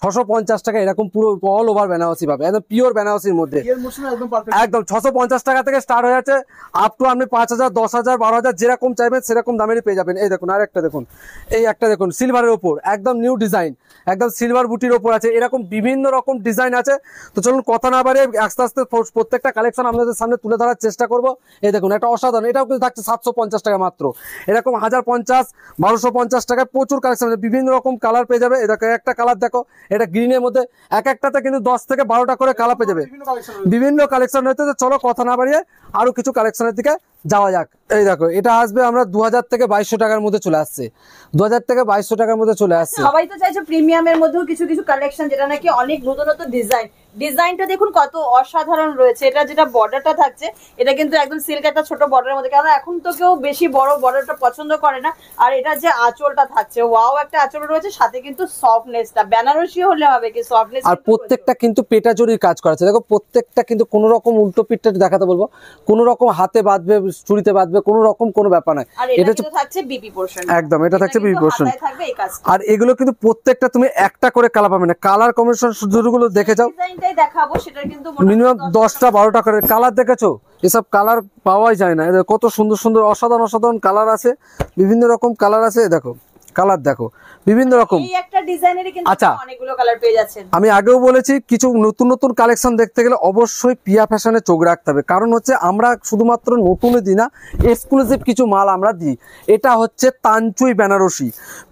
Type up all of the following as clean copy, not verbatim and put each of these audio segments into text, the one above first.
650 টাকা এরকম পুরো অল ওভার বেনারসি পাবে, একদম পিওর বেনারসির মধ্যে একদম 650 টাকা থেকে স্টার্ট হয়ে যাচ্ছে আপ টু আপনি 5000 10,000 12,000 যেরকম চাইবেন সেরকম দামেরই পেয়ে যাবেন। এই দেখুন আরেকটা দেখুন, এই একটা দেখুন সিলভারের উপর একদম নিউ ডিজাইন, একদম সিলভার বুটির ওপর আছে, এরকম বিভিন্ন রকম ডিজাইন আছে। তো চলুন কথা না বাড়িয়ে আস্তে আস্তে প্রত্যেকটা কালেকশন আপনাদের সামনে তুলে ধরার চেষ্টা করবো। এই দেখুন একটা অসাধারণ, এটাও কিন্তু থাকছে 750 টাকা মাত্র, এরকম 1050 1250 টাকায় প্রচুর কালেকশন আছে, বিভিন্ন রকম কালার পেয়ে যাবে। দেখো একটা কালার দেখো, এটা গ্রিনের মধ্যে, এক একটাতে কিন্তু 10 থেকে 12টা করে কালার পেয়ে যাবে, বিভিন্ন কালেকশন হইতে। চলো কথা না বাড়িয়ে আরো কিছু কালেকশনের দিকে যাওয়া যাক। এই দেখো এটা আসবে আমরা 2000 থেকে 2200 টাকার মধ্যে চলে আসছে, 2000 থেকে 2200 টাকার মধ্যে চলে আসছে। সবাই তো চাইছে প্রিমিয়ামের মধ্যেও কিছু কিছু কালেকশন যেটা নাকি অনেক নতুন নতুন ডিজাইনটা দেখুন কত অসাধারণ রয়েছে। এটা যেটা বর্ডারটা থাকছে এটা কিন্তু একদম সিল্ক একটা ছোট বর্ডারের মধ্যে, কারণ এখন তো কেউ বেশি বড় বর্ডারটা পছন্দ করে না। আর এটা যে আঁচলটা থাকছে ওয়াও একটা আঁচল রয়েছে, সাথে কিন্তু সফটনেসটা বেনারসি হলে হবে কি সফটনেস। আর প্রত্যেকটা কিন্তু পেটা জরির কাজ করা আছে, দেখো প্রত্যেকটা কিন্তু কোনো রকম উল্টো পিঠটা দেখাতে বলবো, কোনো রকম হাতে বাঁধবে চুড়িতে বাঁধবে কোনো রকম কোনো ব্যাপার নাই। এটা থাকছে বিপি পোরশন, একদম এটা থাকছে বিপি পোরশন। আর এগুলো কিন্তু প্রত্যেকটা তুমি একটা করে কালার পাবে না, কালার কম্বিনেশন শুধুগুলো দেখে যাও, দেখাবো সেটা কিন্তু মিনিমাম 10টা 12টা করে কালার দেখেছো, এসব কালার পাওয়াই যায় না। কত সুন্দর সুন্দর অসাধারণ অসাধারণ কালার আছে, বিভিন্ন রকম কালার আছে, দেখো কালার দেখো বিভিন্ন রকম। এই একটা ডিজাইনেরই কিন্তু অনেকগুলো কালার পেয়ে যাচ্ছেন। আমি আগেও বলেছি কিছু নতুন নতুন কালেকশন দেখতে গেলে অবশ্যই পিয়া ফ্যাশনে চোখ রাখতে হবে, কারণ হচ্ছে আমরা শুধুমাত্র নতুনই দিই না, এক্সক্লুসিভ কিছু মাল আমরা দিই। এটা হচ্ছে তানচুই বেনারসি,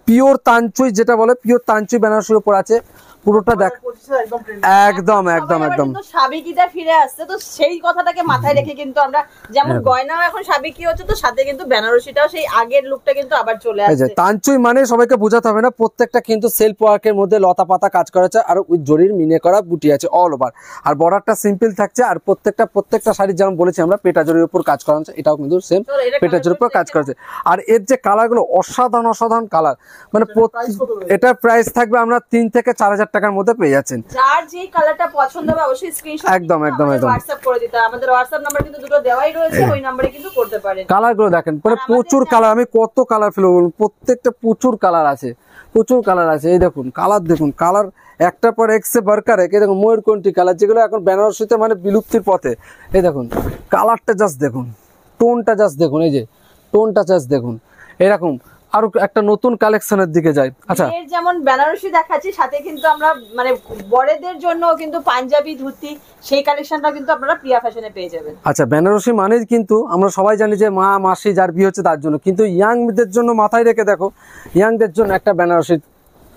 পিওর তানচুই যেটা বলে, পিওর তানচুই বেনারসির উপর আছে পুরোটা দেখ, একদম একদম একদম সাবেকিটা ফিরে আসছে। তো সেই কথাটাকে মাথায় রেখে কিন্তু আমরা যেমন গয়নাও এখন সাবেকি হচ্ছে, তো সাথে কিন্তু বেনারসিটাও সেই আগের লুকটা কিন্তু আবার চলে আসছে। তানচুই মানে সবাইকে বোঝাতে হবে না, প্রত্যেকটা কিন্তু সেলফ ওয়ার্কের মধ্যে লতা পাতা কাজ করা আছে, আর ওই জরির মিনে করা বুটি আছে অল ওভার, আর বর্ডারটা সিম্পল থাকছে। আর প্রত্যেকটা শাড়ি যেমন বলেছি আমরা পেটা জরির উপর কাজ করা আছে, এটাও কিন্তু সেম পেটা জরির উপর কাজ করা আছে। আর এর যে কালার গুলো অসাধারণ অসাধারণ কালার, মানে এটা প্রাইস থাকবে আমরা 3 থেকে 4000 টাকার মধ্যে পেয়ে যাচ্ছেন। যার যে কালারটা পছন্দ হবে অবশ্যই স্ক্রিনশট একদম একদম একদম WhatsApp করে দিতে। আমাদের WhatsApp নাম্বার কিন্তু দুটো দেওয়াই রয়েছে, ওই নম্বরে কিন্তু করতে পারেন। কালারগুলো দেখেন, মানে প্রচুর কালার, আমি কত কালার ফেলে বলবো, প্রত্যেকটা প্রচুর কালার আছে, প্রচুর কালার আছে। এই দেখুন কালার, দেখুন কালার একটা পর এক্সে বারকার এক। এই দেখুন ময়ূরকণ্ঠী কালার, যেগুলো এখন বেনারসিতে মানে বিলুপ্তির পথে। এই দেখুন কালারটা জাস্ট দেখুন, টোনটা জাস্ট দেখুন, এই যে টোনটা জাস্ট দেখুন। এরকম আরো একটা নতুন কালেকশনের দিকে যাই। আচ্ছা এর যেমন বেনারসি দেখাচ্ছি, সাথে কিন্তু আমরা মানে বড়দের জন্য কিন্তু পাঞ্জাবি ধুতি সেই কালেকশনটা কিন্তু আপনারা প্রিয়া ফ্যাশনে পেয়ে যাবেন। আচ্ছা বেনারসি মানে কিন্তু আমরা সবাই জানি যে মা মাসি যার বিয়ে হচ্ছে তার জন্য, কিন্তু ইয়াংদের জন্য মাথায় রেখে দেখো, ইয়াংদের জন্য একটা বেনারসি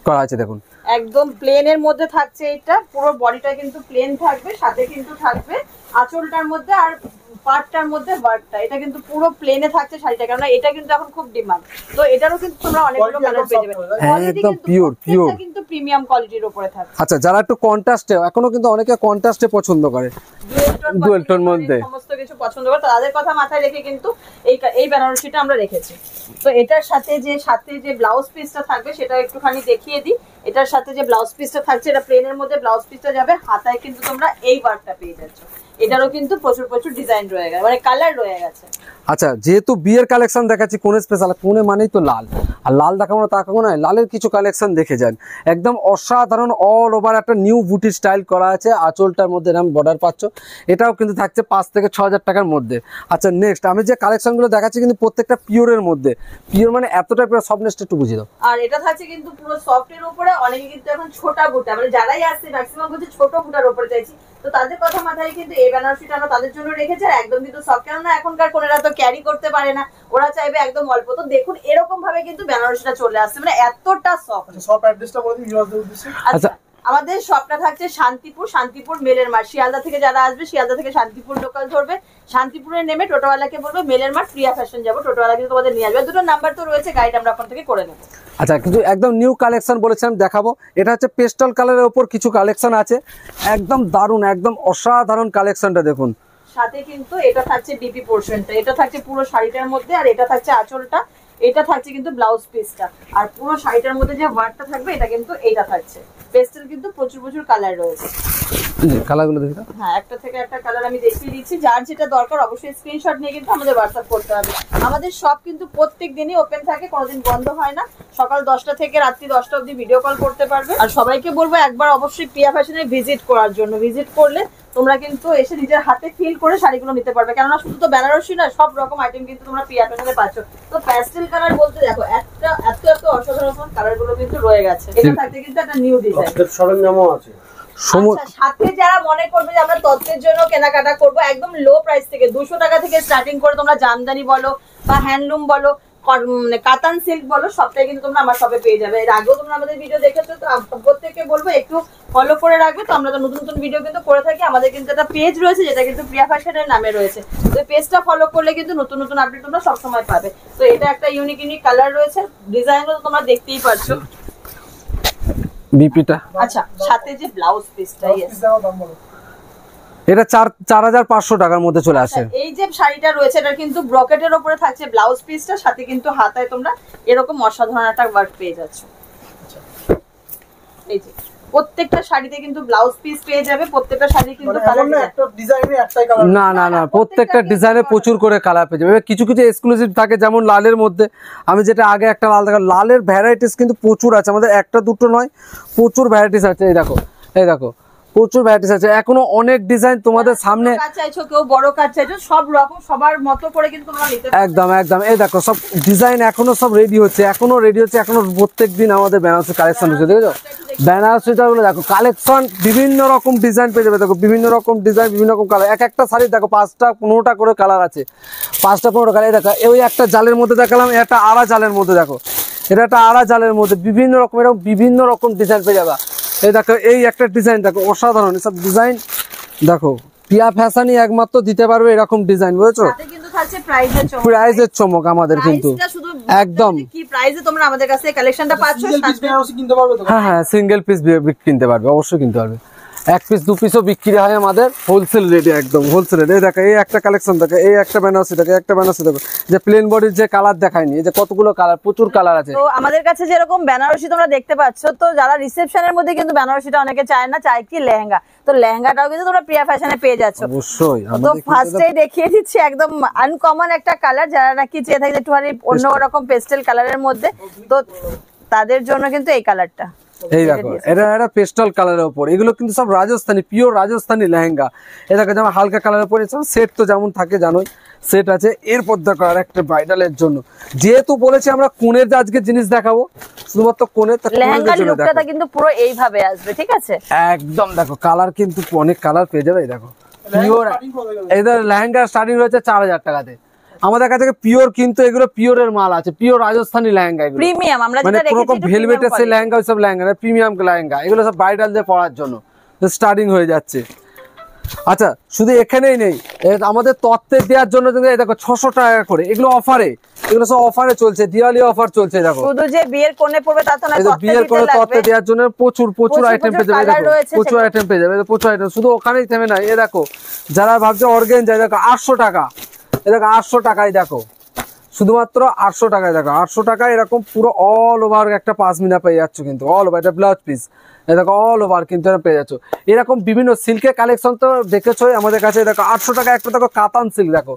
করা আছে দেখুন, একদম প্লেনের মধ্যে থাকছে। এটা পুরো বডিটা কিন্তু প্লেন থাকবে, সাথে কিন্তু থাকবে আঁচলটার মধ্যে আর পাটটার মধ্যে ওয়ার্কটা। এটা কিন্তু পুরো প্লেনে থাকছে শাড়িটা, কারণ এটা কিন্তু এখন খুব ডিমান্ড। তো এটারও কিন্তু তোমরা অনেকগুলো কালার পেয়ে যাবে, একদম পিওর পিওর কিন্তু প্রিমিয়াম কোয়ালিটির উপরে থাকছে। আচ্ছা যারা একটু কন্ট্রাস্টে, এখনো কিন্তু অনেকে কন্ট্রাস্টে পছন্দ করে, ডুয়াল টোন মধ্যে সমস্ত কিছু পছন্দ করে, তাদের কথা মাথায় রেখে কিন্তু এই বেনারসিটা আমরা রেখেছি। তো এটার সাথে যে ব্লাউজ পিসটা থাকবে সেটা একটুখানি দেখিয়ে দিই। এটার সাথে যে ব্লাউজ পিসটা থাকছে, এটা প্লেনের মধ্যে ব্লাউজ পিসটা যাবে, হাতায় কিন্তু তোমরা এই ওয়ার্কটা পেয়ে যাচ্ছ। এটারও কিন্তু প্রচুর প্রচুর ডিজাইন রয়ে গেছে, মানে কালার রয়ে গেছে। আচ্ছা যেহেতু বিয়ের কালেকশন দেখাচ্ছি, কোনে স্পেশাল, কোনে মানেই তো লাল, আর লাল দেখাবো না তাকাবো না, লালের কিছু কালেকশন দেখে যান। একদম অসাধারণ অল ওভার একটা নিউ বুটি স্টাইল করা আছে, আঁচলটার মধ্যে এরকম বর্ডার পাচ্ছ, এটাও কিন্তু থাকছে 5 থেকে 6000 টাকার মধ্যে। আচ্ছা নেক্সট আমি যে কালেকশনগুলো দেখাচ্ছি কিন্তু প্রত্যেকটা পিওরের মধ্যে, পিওর মানে এতটা পিওর, সফটনেসটা একটু বুঝিয়ে দাও। আর এটা থাকছে কিন্তু পুরো সফটের উপরে, অনেকে কিন্তু এখন ছোটা বুটা, মানে যারাই আসছে ম্যাক্সিমাম হচ্ছে ছোট বুটার উপরে চাইছি, তো তাদের কথা মাথায় কিন্তু এই বেনারসিটা আমরা তাদের জন্য রেখেছি। আর একদম কিন্তু সফট, কেননা এখনকার কোনেরা তো ক্যারি করতে পারে না, ওরা চাইবে একদম অল্প। তো দেখুন এরকম ভাবে কিন্তু বেনারসিটা চলে আসছে, মানে এতটা সফট। সব অ্যাড্রেসটা বলে দিই ভিউয়ারদের উদ্দেশ্যে। আচ্ছা আমাদের শপটা থাকছে শান্তিপুর মেলের মাঠ। শিয়ালদা থেকে যারা আসবে, শিয়ালদা থেকে শান্তিপুর লোকাল ধরবে, শান্তিপুরে নেমে টোটোওয়ালাকে বলবে মেলের মাঠ প্রিয়া ফ্যাশন যাবো, টোটোওয়ালা কিন্তু তোমাদের নিয়ে আসবে। দুটো নাম্বার তো রয়েছে, গাইড আমরা ওখান থেকে করে নেবো। আচ্ছা কিছু একদম নিউ কালেকশন বলেছিলাম দেখাবো, এটা হচ্ছে পেস্টাল কালারের উপর কিছু কালেকশন আছে, একদম দারুণ একদম অসাধারণ কালেকশনটা দেখুন। সাথে কিন্তু এটা থাকছে বিপি পোরশনটা, এটা থাকছে পুরো শাড়িটার মধ্যে, আর এটা থাকছে আঁচলটা, এটা থাকছে কিন্তু ব্লাউজ পিসটা, আর পুরো শাড়িটার মধ্যে যে ওয়ার্কটা থাকবে এটা কিন্তু এইটা থাকছে। পেস্টেল কিন্তু প্রচুর প্রচুর কালার রয়েছে। কালারগুলো দেখি। হ্যাঁ, একটা থেকে একটা কালার আমি দেখিয়ে দিচ্ছি, যার যেটা দরকার অবশ্যই স্ক্রিনশট নিয়ে কিন্তু আমাদের হোয়াটসঅ্যাপ করতে হবে। আমাদের শপ কিন্তু প্রত্যেক দিনই ওপেন থাকে, কোনোদিন বন্ধ হয় না। সকাল 10টা থেকে রাত্রি 10টা অবধি ভিডিও কল করতে পারবে। আর সবাইকে বলবো একবার অবশ্যই প্রিয়া ফ্যাশনে ভিজিট করার জন্য। ভিজিট করলে তোমরা কিন্তু এসে নিজের হাতে ফিল করে শাড়িগুলো নিতে পারবে, কেননা শুধু তো বেনারসি না, সব রকম আইটেম কিন্তু তোমরা প্রিয়া ফ্যাশনে পাচ্ছ। তো প্যাস্টেল কালার বলতে দেখো একটা এত এত অসাধারণ কালার গুলো কিন্তু রয়ে গেছে। এটা থাকতে কিন্তু একটা নিউ ডিজাইন সরঞ্জামও আছে। আচ্ছা, সাথে যারা মনে করবে যে আমরা তত্ত্বের জন্য কেনাকাটা করবো, একদম লো প্রাইস থেকে 200 টাকা থেকে স্টার্টিং করে তোমরা জামদানি বলো বা হ্যান্ডলুম বলো, কাতান সিল্ক বলো, সবটাই কিন্তু তোমরা আমার শপে পেয়ে যাবে। এর আগেও তোমরা আমাদের ভিডিও দেখেছো, তো প্রত্যেককে বলবো একটু ফলো করে রাখবে। তো আমরা তো নতুন নতুন ভিডিও কিন্তু করে থাকি, আমাদের কিন্তু একটা পেজ রয়েছে যেটা কিন্তু প্রিয়া ফ্যাশনের নামে রয়েছে। তো পেজটা ফলো করলে কিন্তু নতুন নতুন আপডেট তোমরা সবসময় পাবে। তো এটা একটা ইউনিক ইউনিক কালার রয়েছে, ডিজাইনও তোমরা দেখতেই পাচ্ছ। বিপিটা আচ্ছা, সাথে যে ব্লাউজ পিসটা, এটা 4500 টাকার মধ্যে চলে আসে। এই যে শাড়িটা রয়েছে এটা কিন্তু ব্রকেটের উপরে থাকছে ব্লাউজ পিসটা, সাথে কিন্তু হাতায় তোমরা এরকম অসাধারণ একটা ওয়ার্ক পেয়ে যাচ্ছ। এই যে প্রত্যেকটা শাড়িতে কিন্তু ব্লাউজ পিস পেয়ে যাবে, প্রত্যেকটা শাড়ি কিন্তু একটা ডিজাইনে একটাই কালার না, প্রত্যেকটা ডিজাইনে প্রচুর করে কালার পেয়ে যাবে। কিছু কিছু এক্সক্লুসিভ থাকে, যেমন লালের মধ্যে আমি যেটা আগে একটা লাল দেখা, লালের ভ্যারাইটিস কিন্তু প্রচুর আছে আমাদের, একটা দুটো নয়, প্রচুর ভ্যারাইটিস আছে। এই দেখো প্রচুর ভ্যারাইটিস আছে, এখনো অনেক ডিজাইন তোমাদের সামনে। কাজ চাইছো, কেউ বড় কাজ চাইছো, সব রকম সবার মতো করে কিন্তু তোমরা নিতে পারবে। একদম এই দেখো সব ডিজাইন এখনো সব রেডি হচ্ছে, এখনো প্রত্যেকদিন আমাদের বেনারসি কালেকশন হচ্ছে। দেখেছো বেনারসিটা গুলো দেখো, কালেকশন বিভিন্ন রকম ডিজাইন পেয়ে যাবে। দেখো বিভিন্ন রকম ডিজাইন, বিভিন্ন রকম কালার, এক একটা শাড়ি দেখো 5টা 15টা করে কালার আছে, 5টা 15টা কালার। দেখো ওই একটা জালের মধ্যে দেখালাম, একটা আড়া জালের মধ্যে দেখো, এটা একটা আড়া জালের মধ্যে বিভিন্ন রকম, এরকম বিভিন্ন রকম ডিজাইন পেয়ে যাবে। এই দেখো এই একটা ডিজাইন দেখো, অসাধারণ এসব ডিজাইন দেখো। প্রিয়া ফ্যাশনই একমাত্র দিতে পারবে এরকম ডিজাইন, বুঝেছো? কিন্তু থাকছে প্রাইজের চমক আমাদের, কিন্তু একদম কি প্রাইসে তোমরা আমাদের কাছে কালেকশনটা পাচ্ছ। কিনতে পারবে তো? হ্যাঁ, সিঙ্গেল পিস কিনতে পারবে, অবশ্যই কিনতে পারবে। 1 পিস 2 পিসও বিক্রি হয় আমাদের হোলসেল রেটে, একদম হোলসেল রেটে। এই দেখো এই একটা কালেকশন দেখো, এই একটা বেনারসি দেখো, একটা বেনারসি দেখো, যে প্লেন বডির যে কালার দেখায়নি, এই যে কতগুলো কালার, প্রচুর কালার আছে। তো আমাদের কাছে যেরকম বেনারসি তোমরা দেখতে পাচ্ছ, তো যারা রিসেপশনের মধ্যে কিন্তু বেনারসিটা অনেকে চায় না, চায় কি লেহেঙ্গা, তো লেহেঙ্গাটাও কিন্তু তোমরা প্রিয়া ফ্যাশনে পেয়ে যাচ্ছ। অবশ্যই। তো ফার্স্টেই দেখিয়ে দিচ্ছি একদম আনকমন একটা কালার, যারা নাকি চেয়ে থাকে একটুখানি অন্যরকম পেস্টেল কালারের মধ্যে, তো তাদের জন্য কিন্তু এই কালারটা। এই দেখো এটা পেস্টাল কালারের উপর, এগুলো কিন্তু সব রাজস্থানি, পিওর রাজস্থানি লেহেঙ্গা। এই দেখো যেমন হালকা কালারের উপর সেট তো যেমন থাকে জানোই, সেট আছে। এরপর দেখো আর একটা ব্রাইডালের জন্য, যেহেতু বলেছি আমরা কোণের আজকে জিনিস দেখাবো, শুধুমাত্র কোণের, লেহেঙ্গার লুকটা কিন্তু পুরো এইভাবে আসবে, ঠিক আছে? একদম দেখো কালার কিন্তু অনেক কালার পেয়ে যাবে। এই দেখো পিওর, এদের লেহেঙ্গা স্টার্টিং রয়েছে 4000 টাকাতে আমাদের কাছে পিওর, কিন্তু এগুলো পিওরের মাল আছে, পিওর রাজস্থানি লেহেঙ্গা, এগুলো প্রিমিয়াম। আমরা মানে যেটা কোনো রেখেছি ভেলভেটের সেই লেহেঙ্গা, ওই সব লেহেঙ্গা প্রিমিয়াম লেহেঙ্গা, এগুলো সব ব্রাইডালদের পরার জন্য স্টার্টিং হয়ে যাচ্ছে। আচ্ছা শুধু এখানেই নেই, আমাদের তত্ত্বের দেওয়ার জন্য দেখো 600 টাকা করে, এগুলো অফারে, এগুলো সব অফারে চলছে, দিওয়ালি অফার চলছে। দেখো শুধু যে বিয়ের কোণে পড়বে তা তো না, বিয়ের কোণে তত্ত্বে দেওয়ার জন্য প্রচুর আইটেম পেয়ে যাবে, প্রচুর আইটেম পেয়ে যাবে, প্রচুর আইটেম। শুধু ওখানেই থেমে নাই, এ দেখো যারা ভাবছে অর্গানজা, দেখো 800 টাকা, এ দেখো 800 টাকায়, দেখো শুধুমাত্র 800 টাকায়, দেখো 800 টাকায় এরকম পুরো অল ওভার একটা পাশমিনা পেয়ে যাচ্ছ, কিন্তু অল ওভার এটা ব্লাউজ পিস, দেখো অল ওভার কিন্তু পেয়ে যাচ্ছ। এরকম বিভিন্ন সিল্কের কালেকশন তো দেখেছোই আমাদের কাছে। দেখো 800 টাকা একটা, দেখো কাতান সিল্ক, দেখো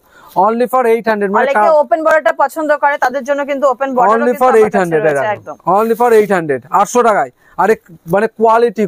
অনলি ফর 800, মানে ওপেন বর্ডারটা পছন্দ করে তাদের জন্য কিন্তু ওপেন বর্ডার অনলি ফর 800, একদম অনলি ফর 800, 800 টাকায়। আরে মানে কোয়ালিটি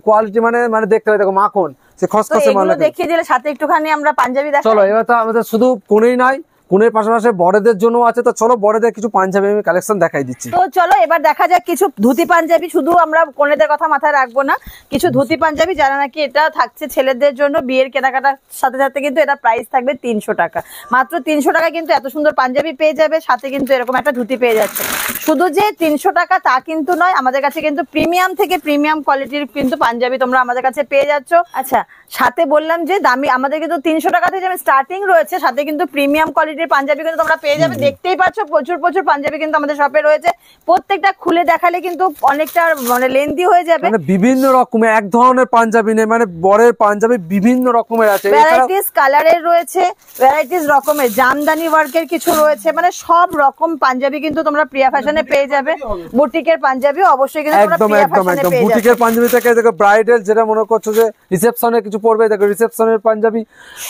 মানে দেখতে হবে, দেখো মাখন, সে খসখসে মাল দেখিয়ে দিলে সাথে একটুখানি আমরা পাঞ্জাবি দেখাই। চলো এবার তো আমাদের শুধু কোনেই নয়, কোনের পাশাপাশি বড়দের জন্য আছে, তো চলো বড়দের কিছু পাঞ্জাবি আমি কালেকশন দেখাই দিচ্ছি। তো চলো এবার দেখা যাক কিছু ধুতি পাঞ্জাবি, শুধু আমরা কোনেদের কথা মাথায় রাখবো না, কিছু ধুতি পাঞ্জাবি যারা নাকি এটা থাকছে ছেলেদের জন্য বিয়ের কেনাকাটার সাথে সাথে, কিন্তু এটা প্রাইস থাকবে 300 টাকা, মাত্র 300 টাকা কিন্তু এত সুন্দর পাঞ্জাবি পেয়ে যাবে, সাথে কিন্তু এরকম একটা ধুতি পেয়ে যাচ্ছে। শুধু যে 300 টাকা তা কিন্তু নয়, আমাদের কাছে কিন্তু প্রিমিয়াম থেকে প্রিমিয়াম কোয়ালিটির কিন্তু পাঞ্জাবি তোমরা আমাদের কাছে পেয়ে যাচ্ছ। আচ্ছা সাথে বললাম যে দামি, আমাদের কিন্তু 300 টাকা থেকে স্টার্টিং রয়েছে, সাথে কিন্তু প্রিমিয়াম কোয়ালিটির পাঞ্জাবি কিন্তু তোমরা পেয়ে যাবে। দেখতেই পাচ্ছ প্রচুর পাঞ্জাবি কিন্তু আমাদের শপে রয়েছে, প্রত্যেকটা খুলে দেখালে কিন্তু অনেকটা মানে লেন্দি হয়ে যাবে। মানে বিভিন্ন রকমের এক ধরনের পাঞ্জাবি নেই, মানে বরের পাঞ্জাবি বিভিন্ন রকমের আছে, ভ্যারাইটিস কালারের রয়েছে, ভ্যারাইটিস রকমের জামদানি ওয়ার্কের কিছু রয়েছে, মানে সব রকম পাঞ্জাবি কিন্তু তোমরা প্রিয়া ফ্যাশনে পেয়ে যাবে। বুটিকের পাঞ্জাবি অবশ্যই কিন্তু তোমরা একদম প্রিয়া একদম ফ্যাশনে একদম পেয়ে যাবে। বুটিকের পাঞ্জাবি থেকে দেখো ব্রাইডাল যেটা মনে করছো যে রিসেপশনে কিছু পরবে, দেখো রিসেপশনের পাঞ্জাবি।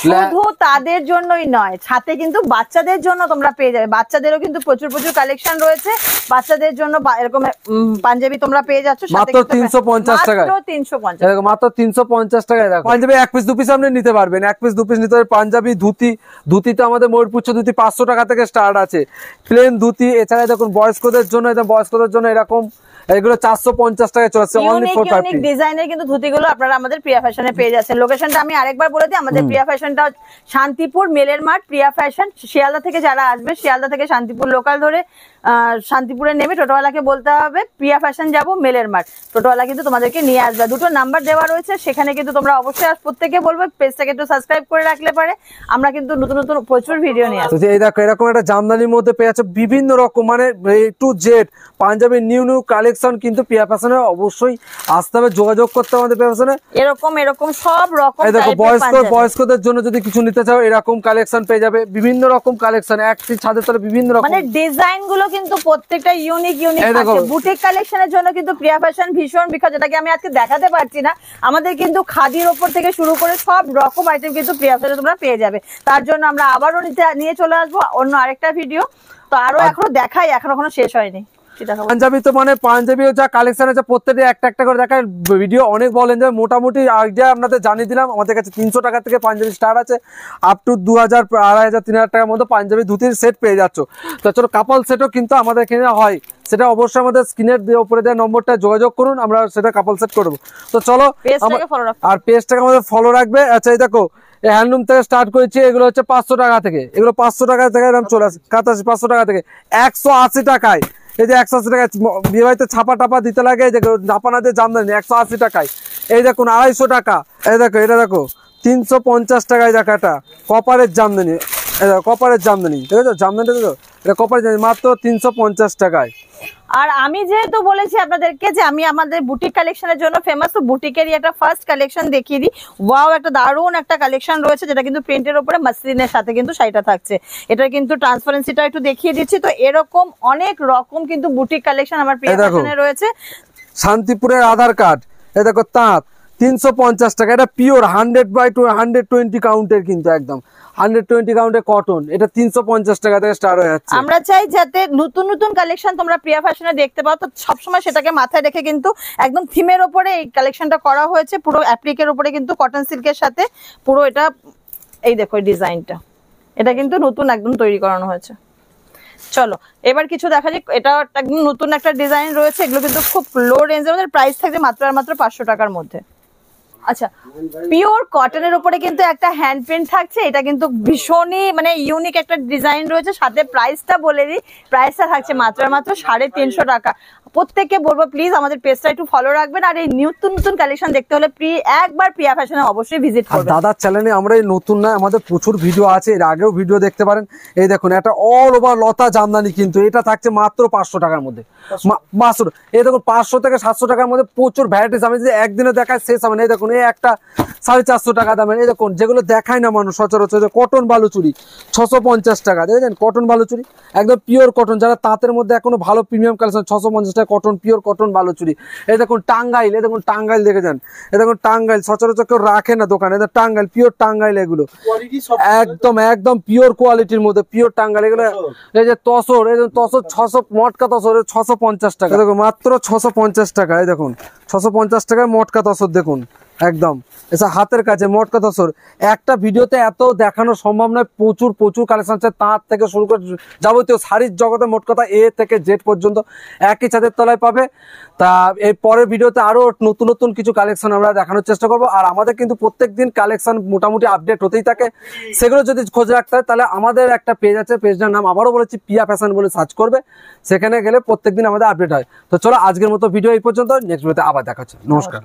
শুধু তাদের জন্যই নয়, সাথে কিন্তু বাচ্চাদের জন্য তোমরা পেয়ে যাবে। বাচ্চাদেরও কিন্তু প্রচুর প্রচুর কালেকশন রয়েছে বাচ্চাদের জন্য, এরকম পাঞ্জাবি তোমরা পেয়ে যাচ্ছ মাত্র 350 টাকায়। মাত্র 350 দেখো মাত্র 350 টাকায়। দেখো পাঞ্জাবি এক পিস দু পিস আপনি নিতে পারবেন, এক পিস দু পিস নিতে পারবেন। পাঞ্জাবি ধুতি, ধুতিতে আমাদের ময়ূরপুচ্ছ ধুতি 500 টাকা থেকে স্টার্ট আছে, প্লেন ধুতি। এছাড়া দেখুন বয়স্কদের জন্য, বয়স্কদের জন্য এরকম এগুলো 450 টাকায় চলছে, অনলি ফর 50 ডিজাইনের কিন্তু ধুতিগুলো আপনারা আমাদের প্রিয়া ফ্যাশনে পেয়ে যাচ্ছেন। লোকেশনটা আমি আরেকবার বলে দিই, আমাদের প্রিয়া ফ্যাশনটা শান্তিপুর মেলের মাঠ, প্রিয়া ফ্যাশন। শিয়ালদা থেকে যারা আসবে, শিয়ালদা থেকে শান্তিপুর লোকাল ধরে শান্তিপুরে নেমে টোটোওয়ালাকে বলতে হবে প্রিয়া ফ্যাশন যাব মেলের মাঠ, টোটোওয়ালা কিন্তু তোমাদেরকে নিয়ে আসবে। দুটো নাম্বার দেওয়া রয়েছে, সেখানে কিন্তু তোমরা অবশ্যই প্রত্যেকে বলবে পেজটাকে একটু সাবস্ক্রাইব করে রাখলে পারে, আমরা কিন্তু নতুন নতুন প্রচুর ভিডিও নিয়ে আসবো। এই দেখো এরকম একটা জামদানির মধ্যে পেয়ে যাচ্ছে বিভিন্ন রকম, মানে এ টু জেড পাঞ্জাবির নিউ নিউ কালেকশন কিন্তু প্রিয়া ফ্যাশনে অবশ্যই আসতে হবে, যোগাযোগ করতে হবে আমাদের প্রিয়া ফ্যাশনে। এরকম সব রকম। এই দেখো বয়স্কদের জন্য যদি কিছু নিতে চাও এরকম কালেকশন পেয়ে যাবে, বিভিন্ন রকম কালেকশন, একটি ছাদের তলে বিভিন্ন রকম, মানে ডিজাইন গুলো কিন্তু প্রত্যেকটা ইউনিক আছে। বুটিক কালেকশনের জন্য কিন্তু প্রিয়া ফ্যাশন ভীষণ বিখ্যাত, যেটাকে আমি আজকে দেখাতে পারছি না। আমাদের কিন্তু খাদির ওপর থেকে শুরু করে সব রকম আইটেম কিন্তু প্রিয়া ফ্যাশনে তোমরা পেয়ে যাবে। তার জন্য আমরা আবারও নিয়ে চলে আসবো অন্য আরেকটা ভিডিও। তো আরো এখনো দেখাই, এখনো শেষ হয়নি। পাঞ্জাবি তো মানে পাঞ্জাবি যা কালেকশন আছে প্রত্যেকটা একটা একটা করে দেখায়, ভিডিও অনেক বলেন যে মোটামুটি আইডিয়া আপনাদের জানিয়ে দিলাম। আমাদের কাছে 300 টাকা থেকে পাঞ্জাবি স্টার্ট আছে, আপ টু 2000, 2500, 3000 টাকার মধ্যে পাঞ্জাবি ধুতির সেট পেয়ে যাচ্ছ। তো চলো কাপল সেটও কিন্তু আমাদের এখানে হয়, সেটা অবশ্যই আমাদের স্ক্রিনের উপরে দেওয়া নম্বরটা যোগাযোগ করুন, আমরা সেটা কাপল সেট করবো। তো চলো আর পেজটাকে আমাদের ফলো রাখবে। আচ্ছা এই দেখো হ্যান্ডলুম থেকে স্টার্ট করেছি, এগুলো হচ্ছে 500 টাকা থেকে, এগুলো 500 টাকা থেকে চলে আসে, কাতার 500 টাকা থেকে 180 টাকায়। এই যে 180 টাকায় বিয়ে বাড়িতে ছাপা টাপা দিতে লাগে, দেখো ছাপা না দিয়ে জামদানি 180 টাকায়। এই দেখুন 250 টাকা। এই দেখো এটা দেখো 350 টাকায়, দেখো এটা কপারের জামদানি, কপারের জামদানি, ঠিক আছে জামদানিটা দেখো, এটা কপারের জামদানি মাত্র 350 টাকায়। আর আমি যেহেতু বলেছি আপনাদেরকে যে আমি আমাদের বুটিক কালেকশনের জন্য ফেমাস, তো বুটিকেরই একটা ফার্স্ট কালেকশন দেখিয়ে দিই। ওয়াও, একটা দারুণ একটা কালেকশন রয়েছে, যেটা কিন্তু প্রিন্টের উপরে মাসলিনের সাথে কিন্তু শাড়িটা থাকছে। এটার কিন্তু ট্রান্সপারেন্সিটা একটু দেখিয়ে দিচ্ছি। তো এরকম অনেক রকম কিন্তু বুটিক কালেকশন আমার প্রিয়া ফ্যাশনে রয়েছে। শান্তিপুরের আধার কার্ড, এই দেখো তাঁত 350 টাকা, এটা পিওর 100/120 কাউন্টের, কিন্তু একদম 120 কাউন্টের কটন, এটা 350 টাকা থেকে স্টার্ট হয়ে যাচ্ছে। আমরা চাই যাতে নতুন নতুন কালেকশন তোমরা প্রিয়া ফ্যাশনে দেখতে পাও, তো সবসময় সেটাকে মাথায় রেখে কিন্তু একদম থিমের উপরে এই কালেকশনটা করা হয়েছে, পুরো অ্যাপ্লিকের উপরে কিন্তু কটন সিল্কের সাথে পুরো এটা। এই দেখো এই ডিজাইনটা, এটা কিন্তু নতুন একদম তৈরি করানো হয়েছে। চলো এবার কিছু দেখা যাক, এটা একদম নতুন একটা ডিজাইন রয়েছে। এগুলো কিন্তু খুব লো রেঞ্জের মধ্যে, প্রাইস থাকবে মাত্র আর মাত্র 500 টাকার মধ্যে। আচ্ছা, পিওর কটনের উপরে কিন্তু একটা হ্যান্ড প্রিন্ট থাকছে, এটা কিন্তু ভীষণই মানে ইউনিক একটা ডিজাইন রয়েছে। সাথে প্রাইসটা বলে দিই, প্রাইসটা থাকছে মাত্র আর মাত্র 350 টাকা। প্রত্যেককে বলবো প্লিজ আমাদের পেজটা একটু ফলো রাখবেন, আর এই নতুন নতুন কালেকশন দেখতে হলে একবার প্রিয়া ফ্যাশনে অবশ্যই ভিজিট করবেন। দাদার চ্যানেলে আমরা এই নতুন না, আমাদের প্রচুর ভিডিও আছে, এর আগেও ভিডিও দেখতে পারেন। এই দেখুন একটা অল ওভার লতা জামদানি, কিন্তু এটা থাকছে মাত্র 500 টাকার মধ্যে। মাত্র এই দেখুন 500 থেকে 700 টাকার মধ্যে প্রচুর ভ্যারাইটিস। আমি যদি একদিনে দেখায় শেষ হবে না। এই দেখুন এই একটা 450 টাকা দামের, এই দেখুন যেগুলো দেখায় না মানুষ সচরাচর, কটন বালুচুরি 650 টাকা, দেখেছেন কটন বালুচুরি একদম পিওর কটন, যারা তাঁতের মধ্যে এখনো ভালো প্রিমিয়াম কালেকশন 650 টাকা কটন, পিওর কটন বালুচুরি। এই দেখুন টাঙ্গাইল, এই দেখুন টাঙ্গাইল দেখেছেন, এই দেখুন টাঙ্গাইল সচরাচর কেউ রাখে না দোকানে, টাঙ্গাইল পিওর টাঙ্গাইল, এগুলো একদম একদম পিওর কোয়ালিটির মধ্যে পিওর টাঙ্গাইল। এগুলো এই যে তসর, এই তসর 600 মটকা তসর 650 টাকা, দেখুন মাত্র 650 টাকা। এই দেখুন 650 টাকায় মটকা তসর, দেখুন একদম এসব হাতের কাছে মটকা তসর। একটা ভিডিওতে এত দেখানো সম্ভব নয়, প্রচুর প্রচুর কালেকশন আছে, তাঁত থেকে শুরু করে যাবতীয় শাড়ির জগতে মোট কথা এ থেকে জেড পর্যন্ত একই ছাদের তলায় পাবে। তা এই পরের ভিডিওতে আরো নতুন নতুন কিছু কালেকশন আমরা দেখানোর চেষ্টা করবো। আর আমাদের কিন্তু প্রত্যেকদিন কালেকশন মোটামুটি আপডেট হতেই থাকে, সেগুলো যদি খোঁজ রাখতে হয় তাহলে আমাদের একটা পেজ আছে, পেজটার নাম আবারও বলেছি প্রিয়া ফ্যাশন বলে সার্চ করবে, সেখানে গেলে প্রত্যেকদিন আমাদের আপডেট হয়। তো চলো আজকের মতো ভিডিও এই পর্যন্ত, নেক্সট ভিডিওতে আবার দেখা হচ্ছে। নমস্কার।